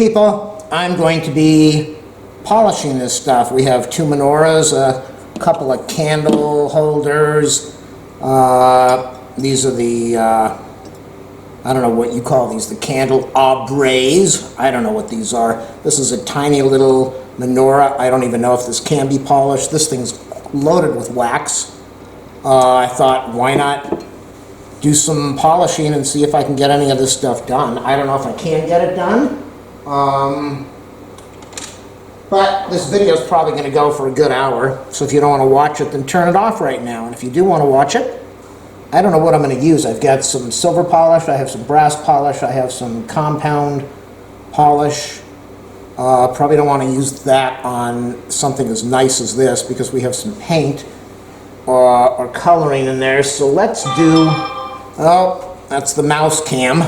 people, I'm going to be polishing this stuff. We have 2 menorahs, a couple of candle holders. These are the, I don't know what you call these, the candle abres. I don't know what these are. This is a tiny little menorah. I don't even know if this can be polished. This thing's loaded with wax. I thought, why not do some polishing and see if I can get any of this stuff done. I don't know if I can get it done. But this video is probably going to go for a good hour. So if you don't want to watch it, then turn it off right now. And if you do want to watch it, I don't know what I'm going to use. I've got some silver polish, I have some brass polish, I have some compound polish. Probably don't want to use that on something as nice as this because we have some paint or coloring in there. So let's do, oh, that's the mouse cam,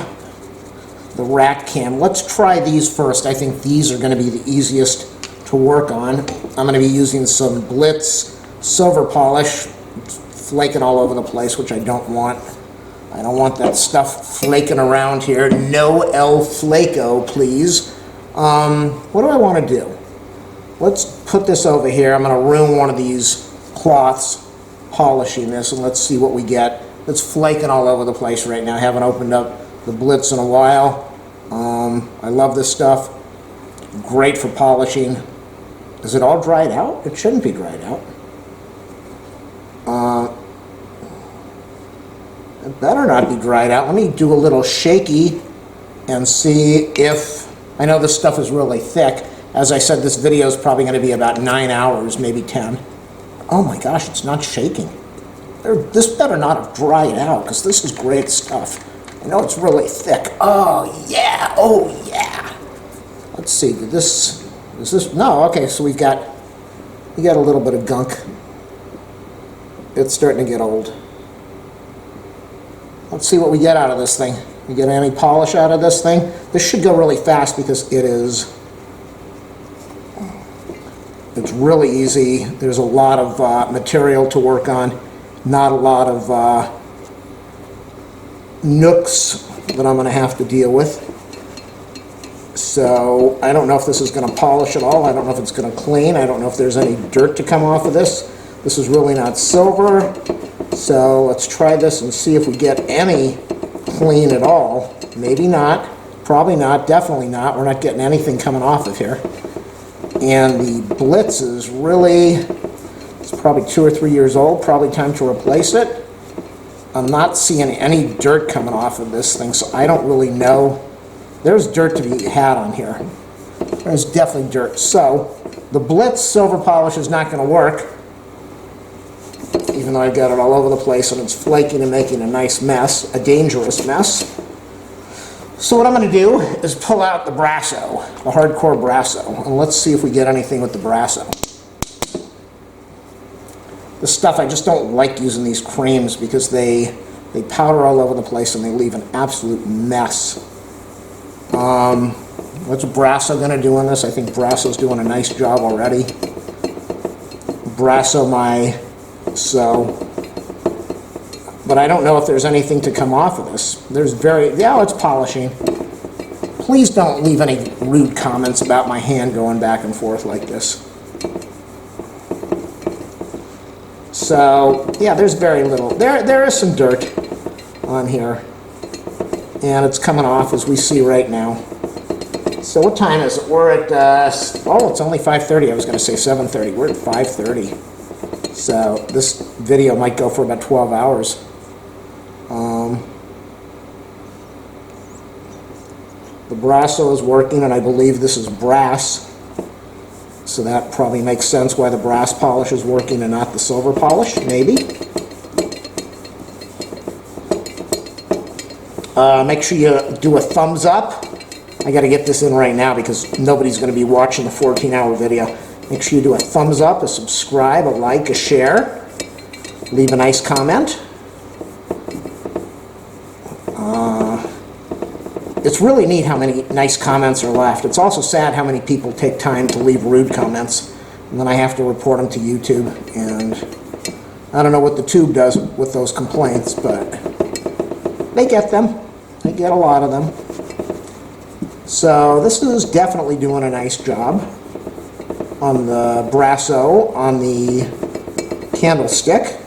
the rat cam. Let's try these first. I think these are going to be the easiest to work on. I'm going to be using some Blitz silver polish. Flaking all over the place, which I don't want. I don't want that stuff flaking around here. No El Flaco, please. What do I want to do? Let's put this over here. I'm going to ruin one of these cloths polishing this, and let's see what we get. It's flaking all over the place right now. I haven't opened up the Blitz in a while. I love this stuff. Great for polishing. Is it all dried out? It shouldn't be dried out. It better not be dried out. Let me do a little shaky and see if, I know this stuff is really thick. As I said, this video is probably going to be about 9 hours, maybe 10. Oh my gosh, it's not shaking. This better not have dried out because this is great stuff. I know it's really thick. Oh yeah, oh yeah. Let's see, is this, no, okay, so we got a little bit of gunk. It's starting to get old. Let's see what we get out of this thing. We get any polish out of this thing? This should go really fast because it's really easy. There's a lot of material to work on. Not a lot of nooks that I'm going to have to deal with. So I don't know if this is going to polish at all. I don't know if it's going to clean. I don't know if there's any dirt to come off of this. This is really not silver. So let's try this and see if we get any clean at all. Maybe not. Probably not. Definitely not. We're not getting anything coming off of here. And the Blitz is really, it's probably 2 or 3 years old. Probably time to replace it. I'm not seeing any dirt coming off of this thing, so I don't really know. There's dirt to be had on here. There's definitely dirt. So the Blitz silver polish is not going to work, even though I've got it all over the place and it's flaking and making a nice mess, a dangerous mess. So what I'm going to do is pull out the Brasso, the hardcore Brasso, and let's see if we get anything with the Brasso. This stuff, I just don't like using these creams because they powder all over the place and they leave an absolute mess. What's Brasso going to do on this? I think Brasso's doing a nice job already. Brasso but I don't know if there's anything to come off of this. Yeah, it's polishing. Please don't leave any rude comments about my hand going back and forth like this. So, yeah, there's very little. There is some dirt on here. And it's coming off as we see right now. So what time is it? We're at, oh, it's only 5:30. I was going to say 7:30. We're at 5:30. So this video might go for about 12 hours. The Brasso is working, and I believe this is brass. So that probably makes sense why the brass polish is working and not the silver polish, maybe. Make sure you do a thumbs up. I got to get this in right now because nobody's going to be watching the 14-hour video. Make sure you do a thumbs up, a subscribe, a like, a share. Leave a nice comment. It's really neat how many nice comments are left. It's also sad how many people take time to leave rude comments, and then I have to report them to YouTube. And I don't know what the tube does with those complaints, but they get them. They get a lot of them. So this is definitely doing a nice job on the brasso, on the candlestick.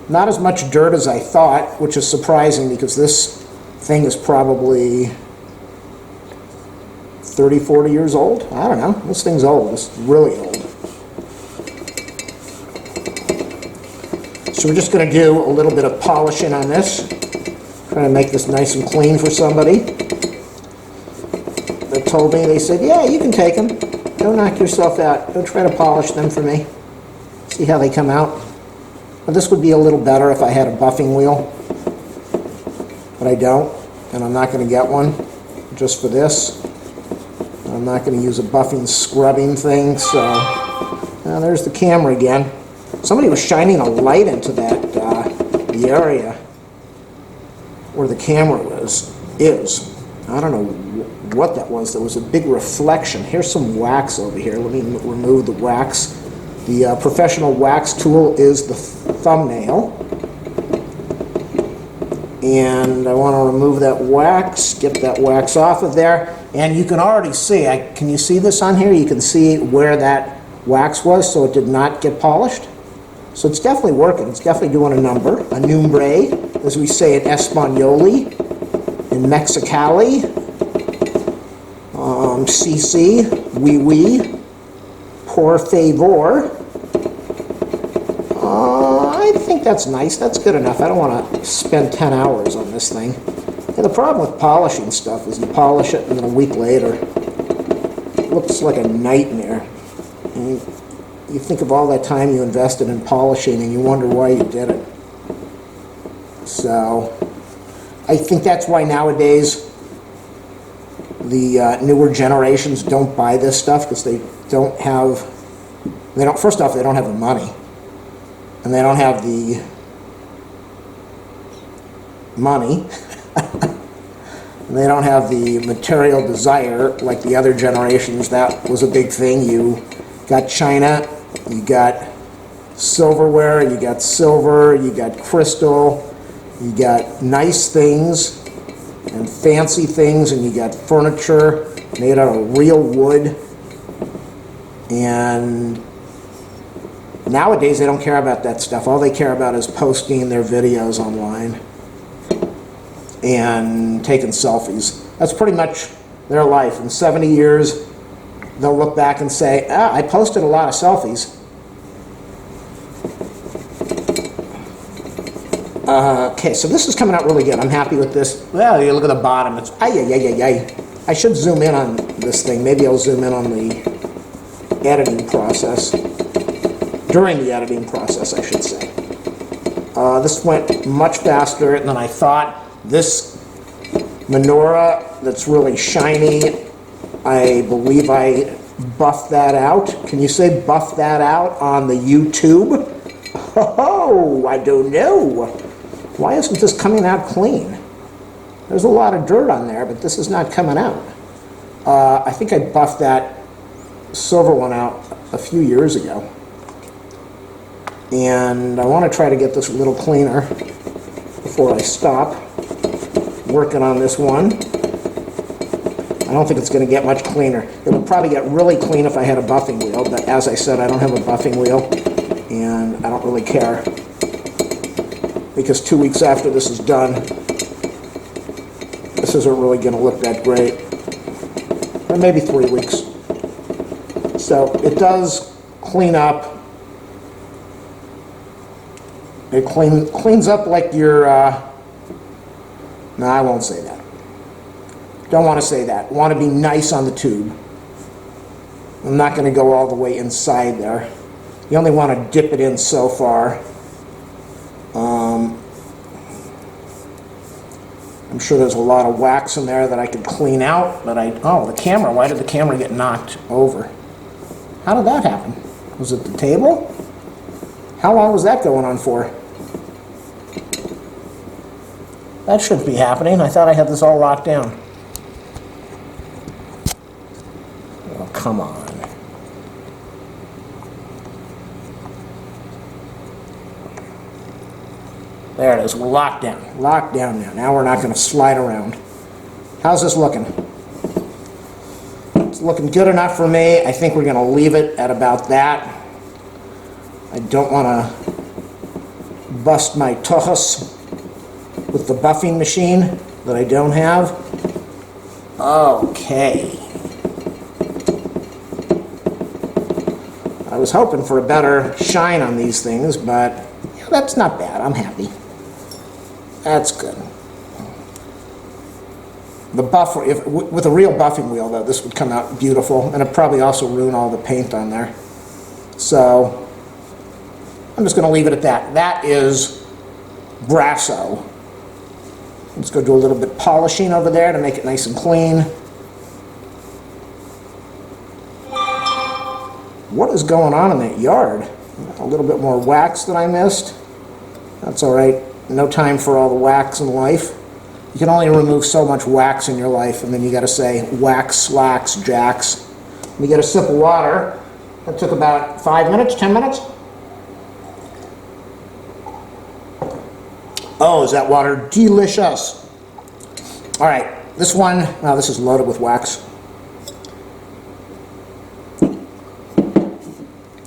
Not as much dirt as I thought, which is surprising because this thing is probably 30, 40 years old. I don't know. This thing's old. It's really old. So we're just going to do a little bit of polishing on this. Trying to make this nice and clean for somebody. They told me, they said, yeah, you can take them. Don't knock yourself out. Don't try to polish them for me. See how they come out. Well, this would be a little better if I had a buffing wheel. But I don't. And I'm not going to get one just for this. I'm not going to use a buffing scrubbing thing. So now there's the camera again. Somebody was shining a light into that, the area where the camera is. I don't know what that was. There was a big reflection. Here's some wax over here. Let me remove the wax. The professional wax tool is the thumbnail. And I want to remove that wax, get that wax off of there. And you can already see, can you see this on here? You can see where that wax was, so it did not get polished. So it's definitely working. It's definitely doing a number. A numbre, as we say in Espanoli, in Mexicali. CC, oui, por favor. I think that's nice. That's good enough. I don't want to spend 10 hours on this thing. And the problem with polishing stuff is you polish it and then a week later it looks like a nightmare. And you think of all that time you invested in polishing and you wonder why you did it. So I think that's why nowadays the newer generations don't buy this stuff, because first off, they don't have the money, and they don't have the money, and they don't have the material desire like the other generations. That was a big thing. You got china, you got silverware, you got silver, you got crystal, you got nice things and fancy things, and you got furniture made out of real wood. And nowadays they don't care about that stuff. All they care about is posting their videos online and taking selfies. That's pretty much their life. In 70 years they'll look back and say, I posted a lot of selfies. Okay, so this is coming out really good. I'm happy with this. Well, you look at the bottom. It's I should zoom in on this thing. Maybe I'll zoom in on the editing process. During the editing process, I should say. This went much faster than I thought. This menorah that's really shiny, I believe I buffed that out. Can you say buff that out on the YouTube? Oh, I don't know. Why isn't this coming out clean? There's a lot of dirt on there, but this is not coming out. I think I buffed that silver one out a few years ago. And I want to try to get this a little cleaner before I stop working on this one. I don't think it's going to get much cleaner. It would probably get really clean if I had a buffing wheel, but as I said, I don't have a buffing wheel, and I don't really care, because 2 weeks after this is done, this isn't really going to look that great. Or maybe 3 weeks. So it does clean up. It cleans up like your, no, I won't say that. Don't want to say that. Want to be nice on the tube. I'm not going to go all the way inside there. You only want to dip it in so far. I'm sure there's a lot of wax in there that I could clean out, but oh, the camera, why did the camera get knocked over? How did that happen? Was it the table? How long was that going on for? That shouldn't be happening. I thought I had this all locked down. Oh, come on. There it is. We're locked down. Locked down now. Now we're not going to slide around. How's this looking? It's looking good enough for me. I think we're going to leave it at about that. I don't want to bust my tojos with the buffing machine that I don't have. Okay. I was hoping for a better shine on these things, but yeah, that's not bad. I'm happy. That's good. The buffer, with a real buffing wheel though, this would come out beautiful, and it'd probably also ruin all the paint on there. So I'm just going to leave it at that. That is Brasso. Let's go do a little bit polishing over there to make it nice and clean. What is going on in that yard? A little bit more wax that I missed. That's all right. No time for all the wax in life. You can only remove so much wax in your life, and then you got to say wax, slacks, jacks. Let me get a sip of water. That took about 5 minutes, 10 minutes. Oh, is that water delicious? All right, this one, now this is loaded with wax.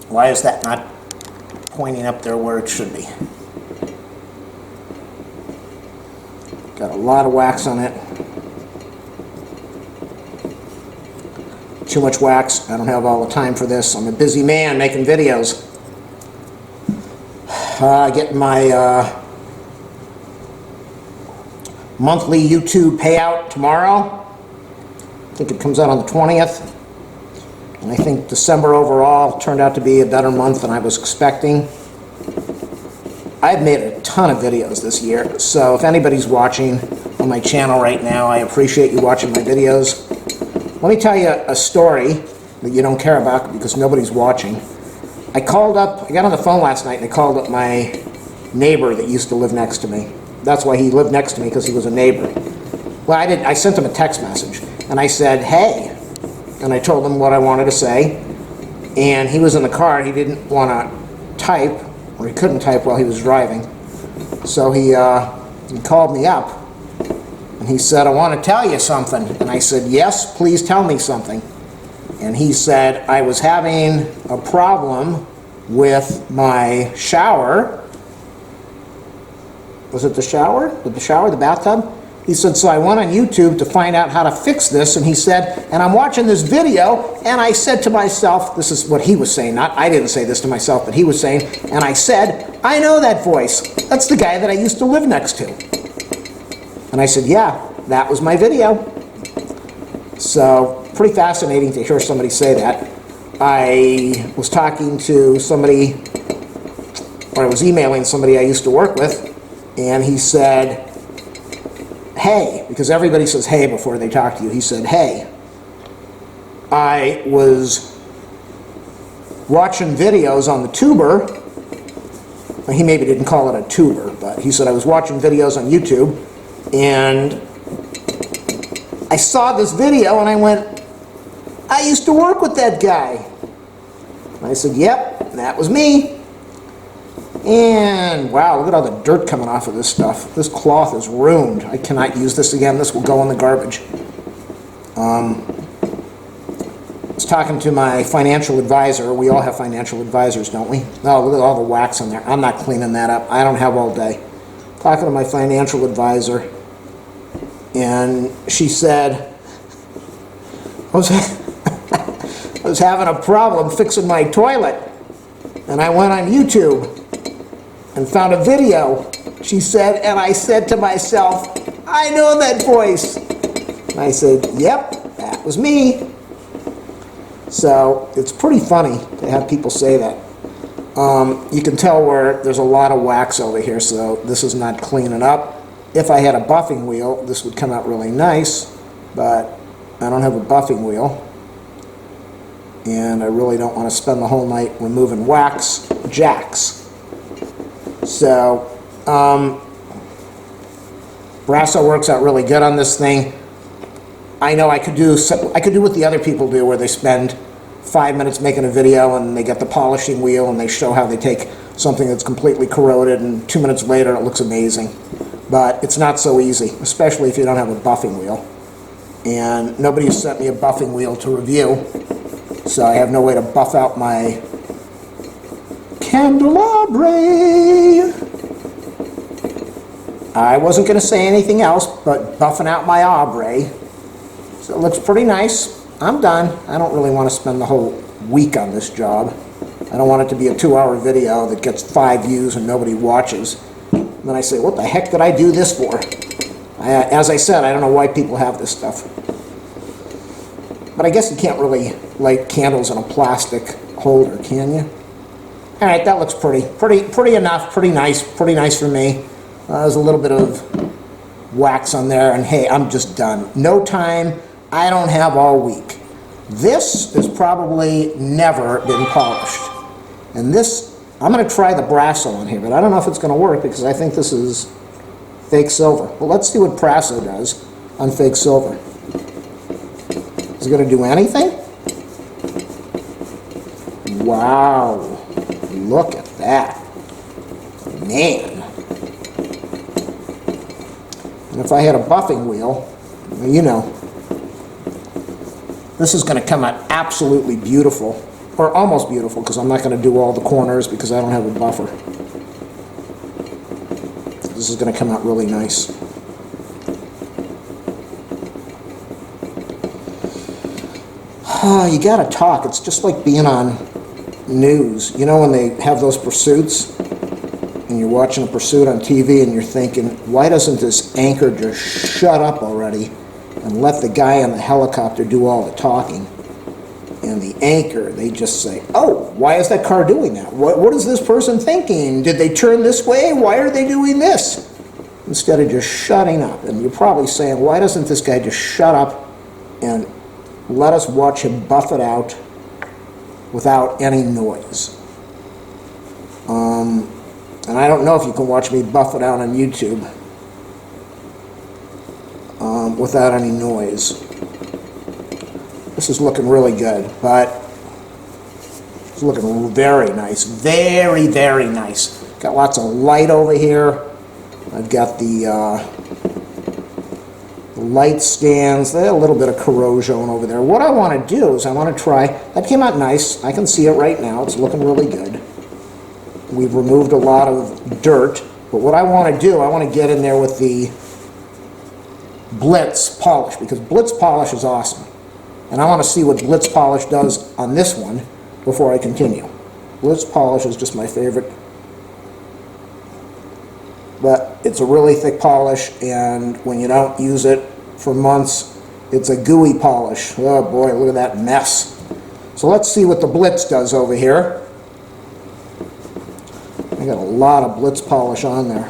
Why is that not pointing up there where it should be? Got a lot of wax on it. Too much wax. I don't have all the time for this. I'm a busy man making videos. Getting my monthly YouTube payout tomorrow. I think it comes out on the 20th. And I think December overall turned out to be a better month than I was expecting. I've made a ton of videos this year, so if anybody's watching on my channel right now, I appreciate you watching my videos. Let me tell you a story that you don't care about because nobody's watching. I got on the phone last night and I called up my neighbor that used to live next to me. That's why he lived next to me, because he was a neighbor. Well, I sent him a text message and I said, hey, and I told him what I wanted to say, and he was in the car. He didn't want to type, or he couldn't type while he was driving. So he called me up and he said, I want to tell you something. And I said, yes, please tell me something. And he said, I was having a problem with my shower. Was it the shower? The bathtub? He said, so I went on YouTube to find out how to fix this, and he said, and I'm watching this video, and I said to myself, this is what he was saying, not I didn't say this to myself, but he was saying, and I said, I know that voice. That's the guy that I used to live next to. And I said, yeah, that was my video. So, pretty fascinating to hear somebody say that. I was talking to somebody, or I was emailing somebody I used to work with, and he said, hey, because everybody says hey before they talk to you. He said, hey, I was watching videos on the tuber. Well, he maybe didn't call it a tuber, but he said I was watching videos on YouTube, and I saw this video and I went, I used to work with that guy. And I said, yep, that was me. And wow, look at all the dirt coming off of this stuff. This cloth is ruined. I cannot use this again. This will go in the garbage. I was talking to my financial advisor. We all have financial advisors, don't we? Oh, look at all the wax on there. I'm not cleaning that up. I don't have all day. Talking to my financial advisor, and she said, I was having a problem fixing my toilet, and I went on YouTube and found a video. She said, and I said to myself, I know that voice. And I said, yep, that was me. So it's pretty funny to have people say that. You can tell where there's a lot of wax over here, so this is not cleaning up. If I had a buffing wheel, this would come out really nice, but I don't have a buffing wheel. And I really don't want to spend the whole night removing wax jacks. So, Brasso works out really good on this thing. I know I could do what the other people do, where they spend 5 minutes making a video and they get the polishing wheel and they show how they take something that's completely corroded, and 2 minutes later it looks amazing. But it's not so easy, especially if you don't have a buffing wheel. And nobody has sent me a buffing wheel to review, so I have no way to buff out my candelabra. I wasn't going to say anything else but buffing out my Aubrey. So it looks pretty nice. I'm done. I don't really want to spend the whole week on this job. I don't want it to be a 2-hour video that gets 5 views and nobody watches. And then I say, what the heck did I do this for? As I said, I don't know why people have this stuff. But I guess you can't really light candles in a plastic holder, can you? All right, that looks pretty enough, pretty nice for me. There's a little bit of wax on there, and hey, I'm just done. No time. I don't have all week. This has probably never been polished. And this, I'm going to try the Brasso on here, but I don't know if it's going to work because I think this is fake silver. Well, let's see what Brasso does on fake silver. Is it going to do anything? Wow. Look at that. Man. And if I had a buffing wheel, you know, this is going to come out absolutely beautiful, or almost beautiful, because I'm not going to do all the corners because I don't have a buffer. This is going to come out really nice. You got to talk. It's just like being on news. You know when they have those pursuits? And you're watching a pursuit on TV and you're thinking, why doesn't this anchor just shut up already and let the guy in the helicopter do all the talking? And the anchor, they just say, oh, why is that car doing that? What is this person thinking? Did they turn this way? Why are they doing this? Instead of just shutting up. And you're probably saying, why doesn't this guy just shut up and let us watch him buff it out without any noise? And I don't know if you can watch me buff it out on YouTube without any noise. This is looking really good, but it's looking very nice. Very, very nice. Got lots of light over here. I've got the light stands. There's a little bit of corrosion over there. What I want to do is I want to try, that came out nice. I can see it right now. It's looking really good. We've removed a lot of dirt, but what I want to do, I want to get in there with the Blitz polish, because Blitz polish is awesome. And I want to see what Blitz polish does on this one before I continue. Blitz polish is just my favorite. But it's a really thick polish, and when you don't use it for months, it's a gooey polish. Oh boy, look at that mess. So let's see what the Blitz does over here. I got a lot of Blitz polish on there.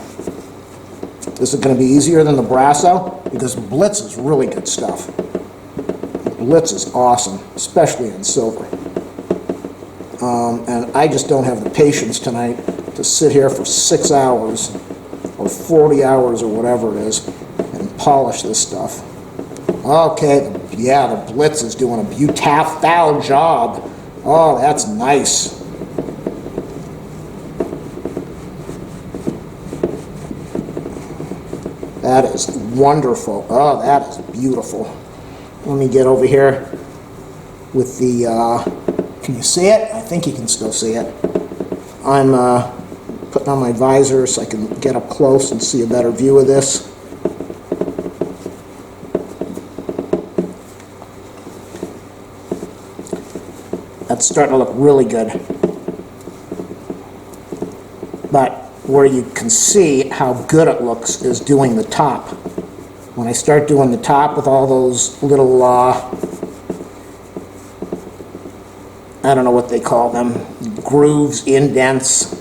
This is going to be easier than the Brasso because Blitz is really good stuff. Blitz is awesome, especially in silver. And I just don't have the patience tonight to sit here for 6 hours or 40 hours or whatever it is and polish this stuff. Okay, yeah, the Blitz is doing a beautiful job. Oh, that's nice. That is wonderful. Oh, that is beautiful. Let me get over here with the, can you see it? I think you can still see it. I'm putting on my visor so I can get up close and see a better view of this. That's starting to look really good. But where you can see how good it looks is doing the top. When I start doing the top with all those little, I don't know what they call them, grooves, indents.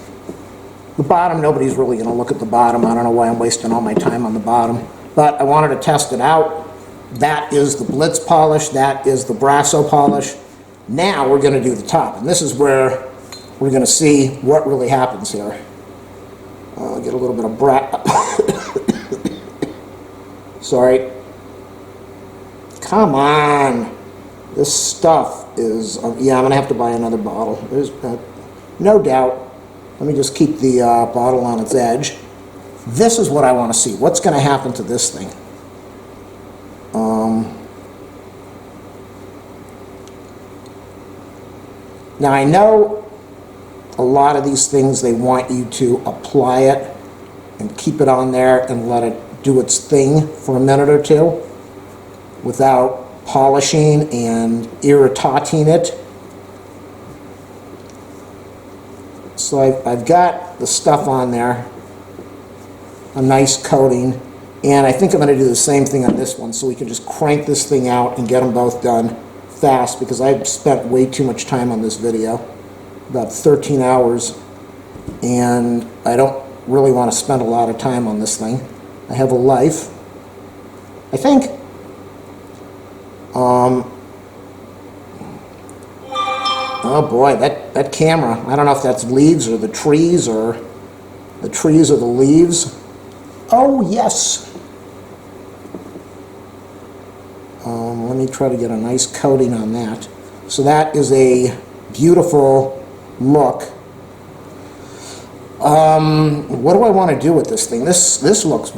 The bottom, nobody's really going to look at the bottom. I don't know why I'm wasting all my time on the bottom. But I wanted to test it out. That is the Blitz polish. That is the Brasso polish. Now we're going to do the top. And this is where we're going to see what really happens here. I'll get a little bit of Sorry. Come on. This stuff is, yeah, I'm going to have to buy another bottle. There's no doubt. Let me just keep the bottle on its edge. This is what I want to see. What's going to happen to this thing? Now I know a lot of these things, they want you to apply it and keep it on there and let it do its thing for a minute or two without polishing and irritating it. So I've got the stuff on there, a nice coating, and I think I'm going to do the same thing on this one so we can just crank this thing out and get them both done fast, because I've spent way too much time on this video, about 13 hours, and I don't really want to spend a lot of time on this thing. I have a life, I think. Oh boy, that camera, I don't know if that's leaves or the trees or the leaves. Oh yes. Let me try to get a nice coating on that. So that is a beautiful look. What do I want to do with this thing? This looks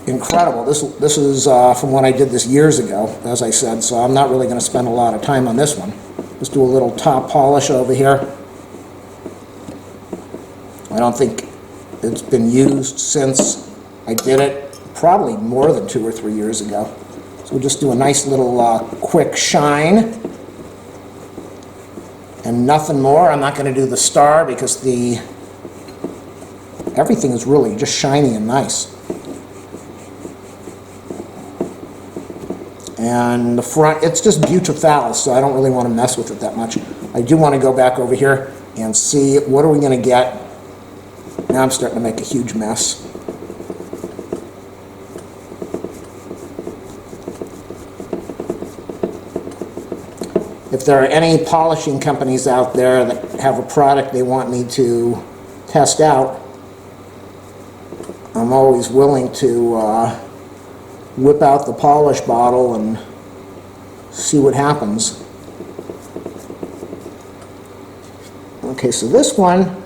incredible. This is from when I did this years ago, as I said, so I'm not really going to spend a lot of time on this one. Just do a little top polish over here. I don't think it's been used since I did it, probably more than 2 or 3 years ago. So we'll just do a nice little quick shine and nothing more. I'm not going to do the star because everything is really just shiny and nice. And the front, it's just beautiful, so I don't really want to mess with it that much. I do want to go back over here and see what are we going to get. Now I'm starting to make a huge mess. If there are any polishing companies out there that have a product they want me to test out, I'm always willing to whip out the polish bottle and see what happens. Okay, so this one,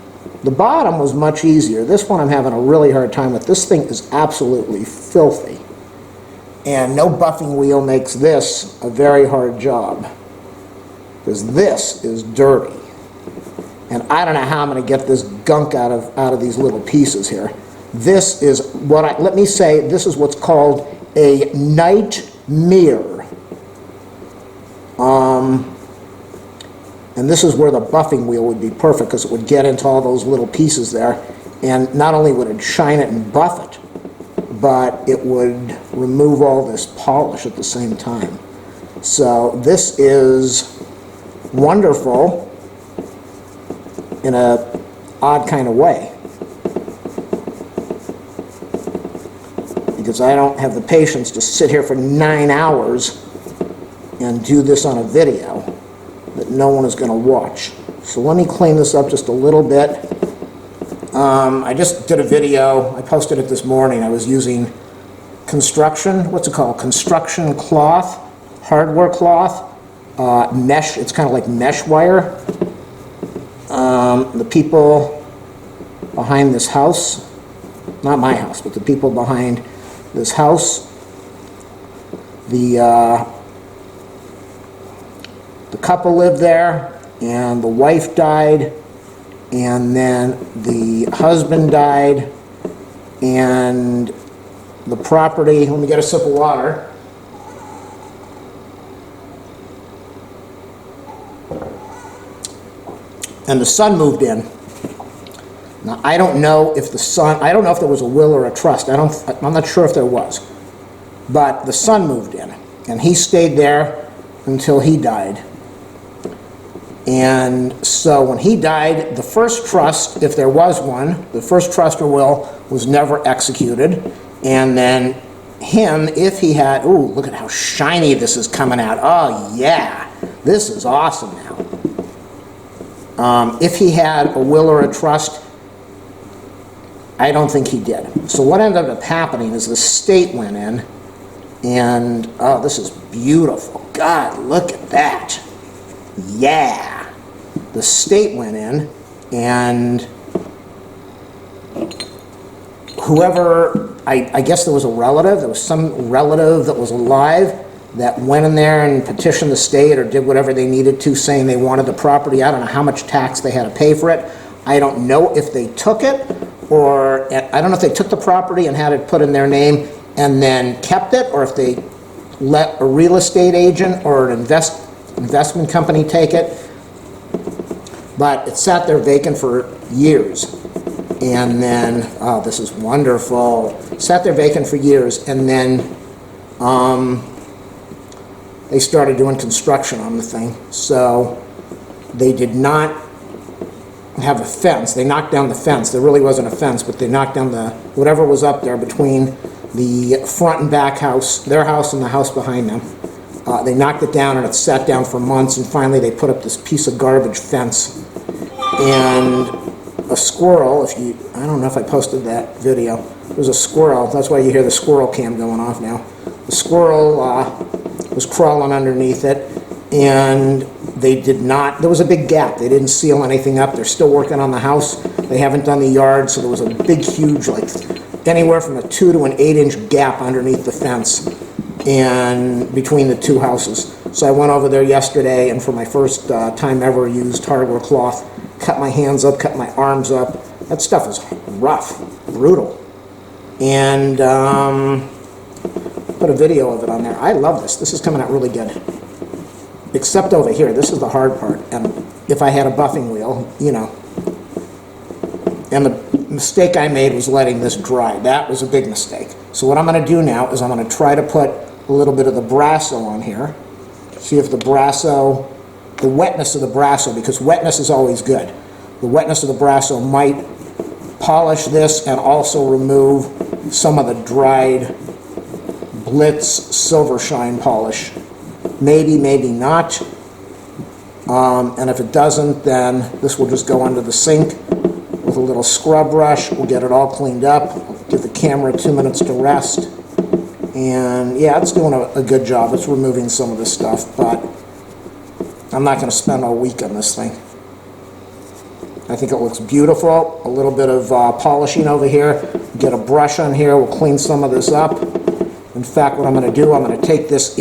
the bottom was much easier. This one I'm having a really hard time with. This thing is absolutely filthy. And no buffing wheel makes this a very hard job, because this is dirty. And I don't know how I'm going to get this gunk out of these little pieces here. This is what let me say, this is what's called a nightmare. And this is where the buffing wheel would be perfect, because it would get into all those little pieces there, and not only would it shine it and buff it, but it would remove all this polish at the same time. So this is wonderful in a odd kind of way, because I don't have the patience to sit here for 9 hours and do this on a video that no one is going to watch. So let me clean this up just a little bit. I just did a video, I posted it this morning. I was using construction, what's it called? Construction cloth, hardware cloth, mesh, it's kind of like mesh wire. The people behind this house, not my house, but the people behind this house, the couple lived there, and the wife died, and then the husband died, and the property, let me get a sip of water. And the son moved in. Now, I don't know if the son, I don't know if there was a will or a trust. I'm not sure if there was. But the son moved in, and he stayed there until he died. And so when he died, the first trust, if there was one, the first trust or will was never executed. And then him, if he had, ooh, look at how shiny this is coming out. Oh yeah, this is awesome now. If he had a will or a trust, I don't think he did. So what ended up happening is the state went in, and oh, this is beautiful. God, look at that. Yeah. The state went in and whoever, I guess there was some relative that was alive that went in there and petitioned the state or did whatever they needed to, saying they wanted the property. I don't know how much tax they had to pay for it. I don't know if they took it, or I don't know if they took the property and had it put in their name and then kept it, or if they let a real estate agent or an investment company take it. But it sat there vacant for years. And then, oh, this is wonderful. Sat there vacant for years, and then they started doing construction on the thing. So they did not have a fence. They knocked down the fence. There really wasn't a fence, but they knocked down whatever was up there between the front and back house, their house and the house behind them. They knocked it down, and it sat down for months, and finally they put up this piece of garbage fence. And a squirrel, I don't know if I posted that video. There was a squirrel. That's why you hear the squirrel cam going off now. The squirrel was crawling underneath it, and there was a big gap. They didn't seal anything up. They're still working on the house. They haven't done the yard, so there was a big, huge, like anywhere from a 2 to an 8-inch gap underneath the fence and between the two houses. So I went over there yesterday, and for my first time ever used hardware cloth, cut my hands up, cut my arms up. That stuff is rough, brutal. And put a video of it on there. I love this. This is coming out really good. Except over here, this is the hard part. And if I had a buffing wheel, you know. And the mistake I made was letting this dry. That was a big mistake. So what I'm going to do now is I'm going to try to put a little bit of the Brasso on here. See if the Brasso, the wetness of the Brasso, because wetness is always good. The wetness of the Brasso might polish this and also remove some of the dried Blitz silver shine polish. Maybe, maybe not. And if it doesn't, then this will just go under the sink with a little scrub brush. We'll get it all cleaned up. Give the camera 2 minutes to rest. And yeah, it's doing a good job. It's removing some of this stuff, but I'm not going to spend a week on this thing. I think it looks beautiful. A little bit of polishing over here. Get a brush on here. We'll clean some of this up. In fact, what I'm going to do, I'm going to take this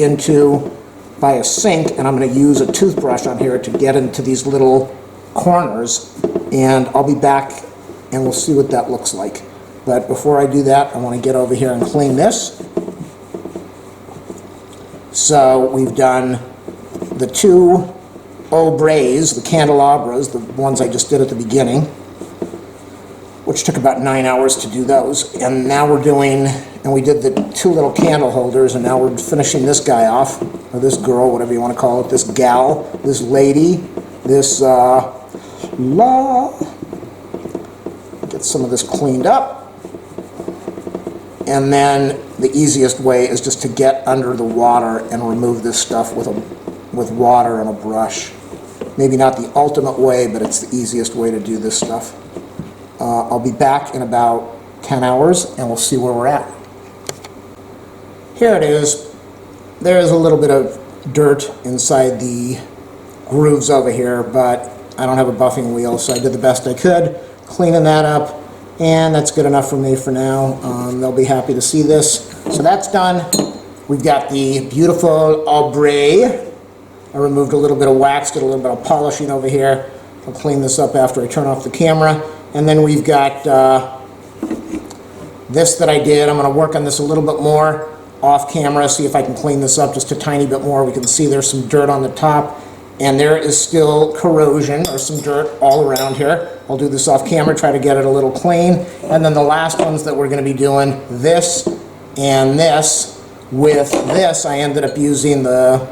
by a sink, and I'm going to use a toothbrush on here to get into these little corners, and I'll be back and we'll see what that looks like. But before I do that, I want to get over here and clean this. So we've done the two obrays, the candelabras, the ones I just did at the beginning, which took about 9 hours to do those. And now we're doing, and we did the 2 little candle holders, and now we're finishing this guy off, or this girl, whatever you want to call it, this gal, this lady, this get some of this cleaned up. And then the easiest way is just to get under the water and remove this stuff with water and a brush. Maybe not the ultimate way, but it's the easiest way to do this stuff. I'll be back in about 10 hours, and we'll see where we're at. Here it is. There's a little bit of dirt inside the grooves over here, but I don't have a buffing wheel, so I did the best I could, cleaning that up, and that's good enough for me for now. They'll be happy to see this. So that's done. We've got the beautiful ombre. I removed a little bit of wax, did a little bit of polishing over here. I'll clean this up after I turn off the camera. And then we've got this that I did. I'm going to work on this a little bit more off camera, see if I can clean this up just a tiny bit more. We can see there's some dirt on the top, and there is still corrosion or some dirt all around here. I'll do this off camera, try to get it a little clean. And then the last ones that we're going to be doing, this and this. With this, I ended up using the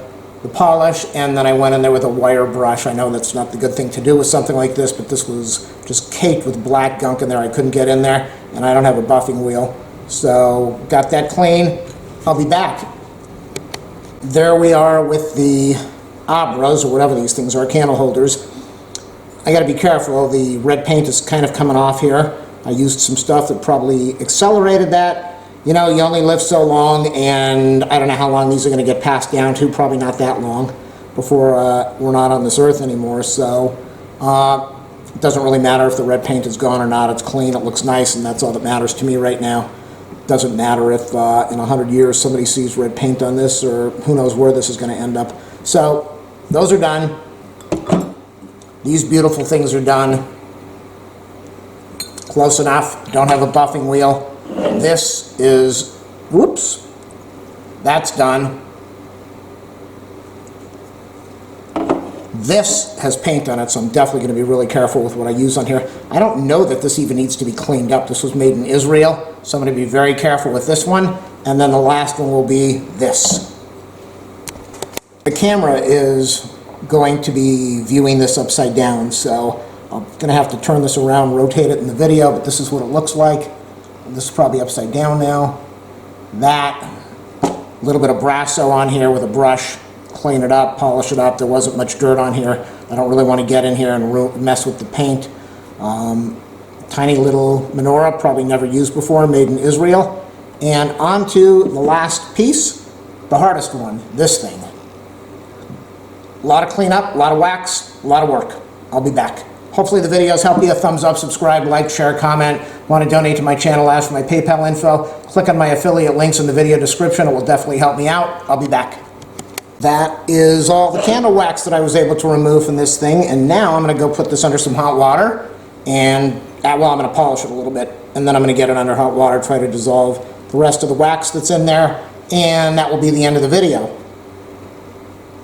polish, and then I went in there with a wire brush. I know that's not the good thing to do with something like this, but this was just caked with black gunk in there. I couldn't get in there, and I don't have a buffing wheel. So got that clean. I'll be back. There we are with the abras, or whatever these things are, candle holders. I got to be careful. The red paint is kind of coming off here. I used some stuff that probably accelerated that. You know, you only live so long, and I don't know how long these are going to get passed down to. Probably not that long before we're not on this earth anymore. So It doesn't really matter if the red paint is gone or not. It's clean, it looks nice, and that's all that matters to me right now. It doesn't matter if in 100 years somebody sees red paint on this, or who knows where this is going to end up. So those are done. These beautiful things are done. Close enough. Don't have a buffing wheel. This is, whoops, that's done. This has paint on it, so I'm definitely going to be really careful with what I use on here. I don't know that this even needs to be cleaned up. This was made in Israel, so I'm going to be very careful with this one. And then the last one will be this. The camera is going to be viewing this upside down, so I'm going to have to turn this around, rotate it in the video, but this is what it looks like. This is probably upside down now. That, a little bit of Brasso on here with a brush. Clean it up, polish it up. There wasn't much dirt on here. I don't really want to get in here and mess with the paint. Tiny little menorah, probably never used before, made in Israel. And on to the last piece, the hardest one, this thing. A lot of cleanup, a lot of wax, a lot of work. I'll be back. Hopefully the videos help you. A thumbs up, subscribe, like, share, comment. Want to donate to my channel, ask for my PayPal info. Click on my affiliate links in the video description. It will definitely help me out. I'll be back. That is all the candle wax that I was able to remove from this thing, and now I'm going to go put this under some hot water, and, well, I'm going to polish it a little bit, and then I'm going to get it under hot water, try to dissolve the rest of the wax that's in there, and that will be the end of the video.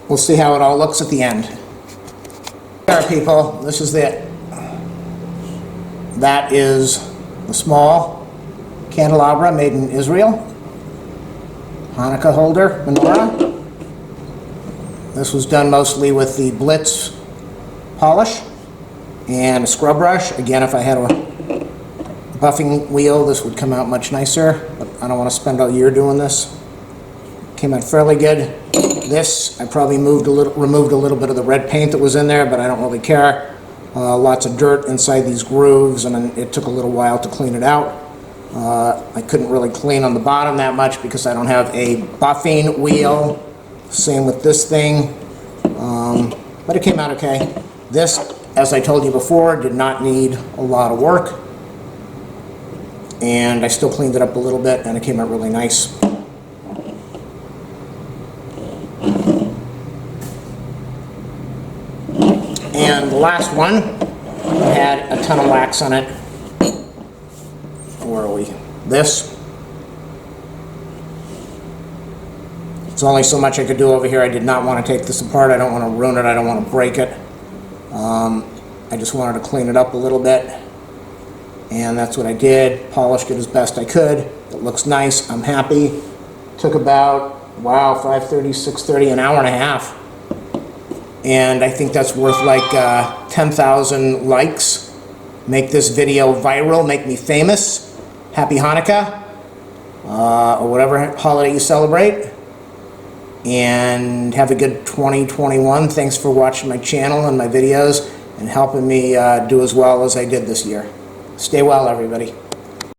We'll see how it all looks at the end. There, people, this is it. That is the small candelabra made in Israel. Hanukkah holder, menorah. This was done mostly with the Blitz polish and a scrub brush. Again, if I had a buffing wheel, this would come out much nicer, but I don't want to spend a year doing this. Came out fairly good. This, I probably removed a little bit of the red paint that was in there, but I don't really care. Lots of dirt inside these grooves, and it took a little while to clean it out. I couldn't really clean on the bottom that much because I don't have a buffing wheel. Same with this thing, but it came out okay. This, as I told you before, did not need a lot of work, and I still cleaned it up a little bit, and it came out really nice. And the last one had a ton of wax on it. Where are we? This. There's only so much I could do over here. I did not want to take this apart. I don't want to ruin it. I don't want to break it. I just wanted to clean it up a little bit. And that's what I did. Polished it as best I could. It looks nice. I'm happy. Took about, wow, 5:30, 6:30, an hour and a half. And I think that's worth like 10,000 likes. Make this video viral. Make me famous. Happy Hanukkah. Or whatever holiday you celebrate. And have a good 2021. Thanks for watching my channel and my videos and helping me do as well as I did this year. Stay well, everybody.